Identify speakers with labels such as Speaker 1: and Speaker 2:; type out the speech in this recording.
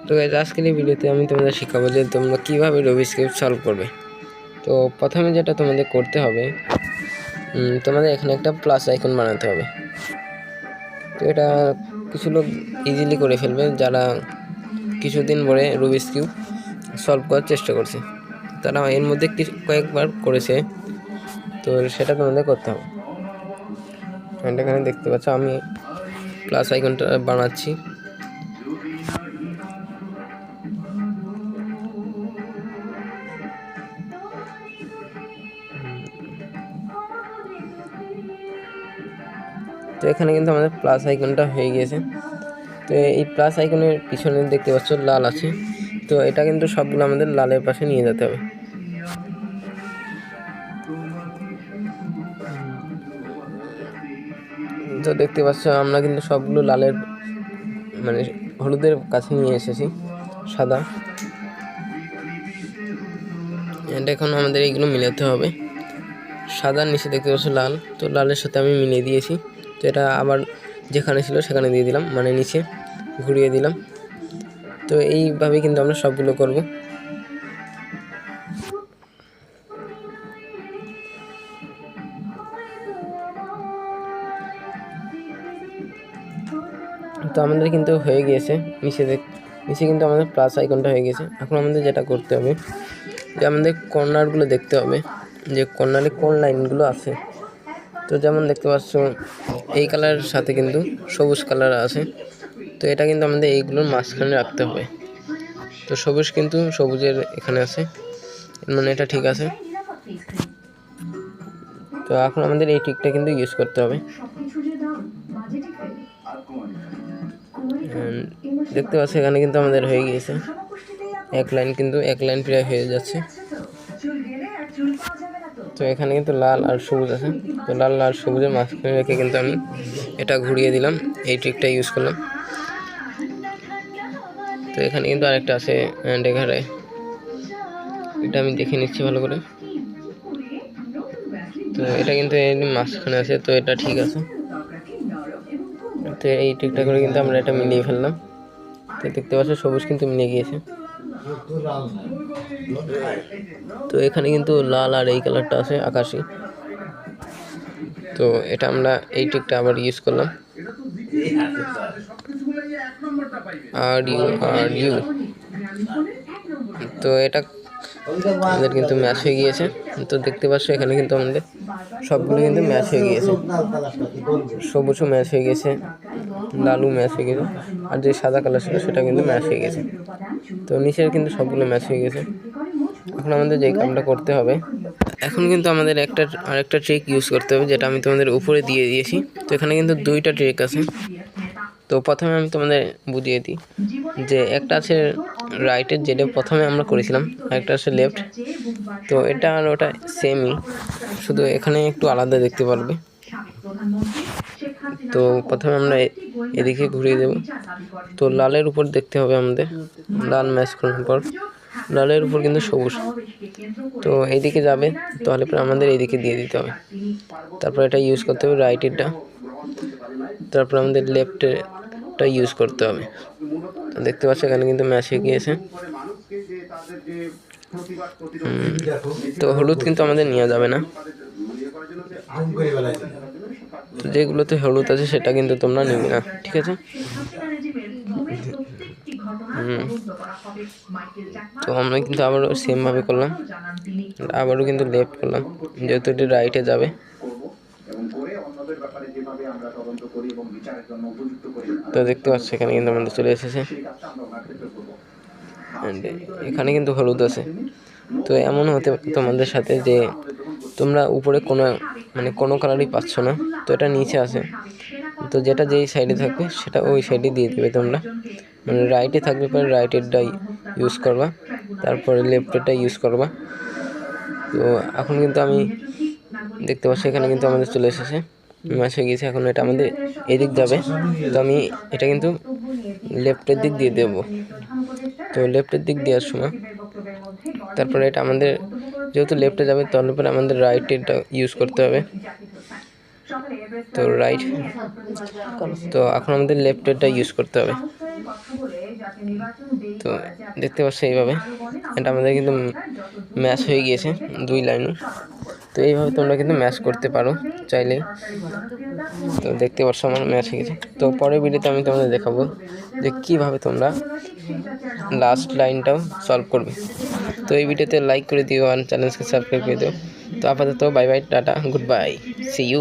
Speaker 1: তো গাইস আজকের এই ভিডিওতে আমি তোমাদের শেখাবো যে তোমরা কীভাবে রুবিক্স কিউব সলভ করবে। তো প্রথমে যেটা তোমাদের করতে হবে, তোমাদের এখানে একটা প্লাস আইকন বানাতে হবে। তো এটা কিছু লোক ইজিলি করে ফেলবে যারা কিছুদিন পরে রুবিক্স কিউব সলভ করার চেষ্টা করছে, তারা এর মধ্যে কয়েকবার করেছে। তো সেটা তোমাদের করতে হবে। এখানে দেখতে পাচ্ছ আমি প্লাস আইকনটা বানাচ্ছি। তো এখানে কিন্তু আমাদের প্লাস আইকনটা হয়ে গিয়েছে। তো এই প্লাস আইকনের পিছনে দেখতে পাচ্ছ লাল আছে, তো এটা কিন্তু সবগুলো আমাদের লালের পাশে নিয়ে যেতে হবে। তো দেখতে পাচ্ছ আমরা কিন্তু সবগুলো লালের মানে হলুদের কাছে নিয়ে এসেছি, সাদা। এটা এখন আমাদের এইগুলো মিলাতে হবে। সাদার নিচে দেখতে পাচ্ছ লাল, তো লালের সাথে আমি মিলিয়ে দিয়েছি। তো এটা আবার যেখানে ছিল সেখানে দিয়ে দিলাম, মানে নিচে ঘুরিয়ে দিলাম। তো এইভাবেই কিন্তু আমরা সবগুলো করব। তো আমাদের কিন্তু হয়ে গিয়েছে, নিচে কিন্তু আমাদের প্লাস আইকনটা হয়ে গেছে। এখন আমাদের যেটা করতে হবে যে আমাদের কর্নারগুলো দেখতে হবে যে কর্নারে কোন লাইনগুলো আছে। তো যেমন দেখতে পাচ্ছ এই কালারের সাথে কিন্তু সবুজ কালার আছে, তো এটা কিন্তু আমাদের এইগুলোর মাঝখানে রাখতে হবে। তো সবুজ কিন্তু সবুজের এখানে আছে, মানে এটা ঠিক আছে। তো এখন আমাদের এই ট্রিকটা কিন্তু ইউজ করতে হবে। দেখতে পাচ্ছ এখানে কিন্তু আমাদের হয়ে গিয়েছে এক লাইন প্রায় হয়ে যাচ্ছে। তো এখানে কিন্তু লাল আর সবুজ আছে, তো লাল আর সবুজের মাঝখানে রেখে কিন্তু আমি এটা ঘুরিয়ে দিলাম, এই ট্রিকটা ইউজ করলাম। তো এখানে কিন্তু আরেকটা আছে, এখানে এটা আমি দেখে নিচ্ছি ভালো করে। তো এটা কিন্তু মাঝখানে আছে, তো এটা ঠিক আছে। তো এই ট্রিকটা করে কিন্তু আমরা এটা মিলিয়ে ফেললাম। তো দেখতে পাচ্ছ সবুজ কিন্তু মিলে গিয়েছে। তো এখানে কিন্তু লাল আর এই কালারটা আছে আকাশি। তো এটা আমরা এই ট্রিকটা আবার ইউজ করলাম, আর ইউ। তো এটা আমাদের কিন্তু ম্যাচ হয়ে গিয়েছে। তো দেখতে পাচ্ছ এখানে কিন্তু আমাদের সবগুলো কিন্তু ম্যাচ হয়ে গিয়েছে, সবুজও ম্যাচ হয়ে গেছে, লালু ম্যাচ হয়ে গেছে, আর যে সাদা কালার ছিল সেটা কিন্তু ম্যাচ হয়ে গেছে। তো নিচের কিন্তু সবগুলো ম্যাচ হয়ে গেছে। এখন আমাদের যে কামটা করতে হবে, এখন কিন্তু আমাদের আরেকটা ট্রিক ইউজ করতে হবে, যেটা আমি তোমাদের উপরে দিয়ে দিয়েছি। তো এখানে কিন্তু দুইটা ট্রিক আছে। তো প্রথমে আমি তোমাদের বুঝিয়ে দিই যে একটা আছে রাইটের, যেটা প্রথমে আমরা করেছিলাম, একটা আছে লেফট। তো এটা আর ওটা সেমই, শুধু এখানে একটু আলাদা দেখতে পারবে। তো প্রথমে আমরা এদিকে ঘুরিয়ে দেব। তো লালের উপর দেখতে হবে আমাদের, লাল ম্যাচ করার পর লালের উপর কিন্তু সবুজ, তো এইদিকে যাবে, তাহলে পরে আমাদের এইদিকে দিয়ে দিতে হবে। তারপর এটা ইউজ করতে হবে রাইটেরটা, তারপর আমাদের লেফটটা ইউজ করতে হবে। তো দেখতে পাচ্ছ এখানে কিন্তু ম্যাচ হয়ে গিয়েছে। তো হলুদ কিন্তু আমাদের নেওয়া যাবে না, যেগুলোতে হলুদ আছে সেটা কিন্তু তোমরা নেবে না, ঠিক আছে। তো আমরা কিন্তু আবারও সেমভাবে করলাম, আবারও কিন্তু লেফট করলাম, যেহেতু এটি রাইটে যাবে। তো দেখতে পাচ্ছ এখানে কিন্তু আমাদের চলে এসেছে, এখানে কিন্তু হলুদ আছে। তো এমন হতে তোমাদের সাথে যে তোমরা উপরে কোনো কালারই পাচ্ছ না, তো এটা নিচে আছে। তো যেটা যেই সাইডে থাকবে সেটা ওই সাইডে দিয়ে দেবে তোমরা, মানে রাইটে থাকবে পরে রাইটেরটা ইউজ করবা, তারপরে লেফটেরটা ইউজ করবা। তো এখন কিন্তু আমি দেখতে পাচ্ছি এখানে কিন্তু আমাদের চলে এসেছে, ম্যাচ হয়ে গেছে। এখন এটা আমাদের এদিক যাবে, তো আমি এটা কিন্তু লেফটের দিক দিয়ে দেবো। তো লেফটের দিক দেওয়ার সময় তারপরে এটা আমাদের যেহেতু লেফটে যাবে, তাহলে পরে আমাদের রাইটেরটা ইউজ করতে হবে। তো রাইট, তো এখন আমাদের লেফটেরটা ইউজ করতে হবে। তো দেখতে পাচ্ছ এইভাবে এটা আমাদের কিন্তু ম্যাচ হয়ে গিয়েছে 2 লাইনও। তো এইভাবে তোমরা কিন্তু ম্যাচ করতে পারো চাইলে। তো দেখতে পাচ্ছ আমার ম্যাচ হয়ে গেছে। তো পরের ভিডিওতে আমি তোমাদের দেখাবো যে কীভাবে তোমরা লাস্ট লাইনটাও সলভ করবে। তো এই ভিডিওতে লাইক করে দিও আর চ্যানেলকে সাবস্ক্রাইব করে দিও। তো আপাতত bye bye, tata, good bye, see you.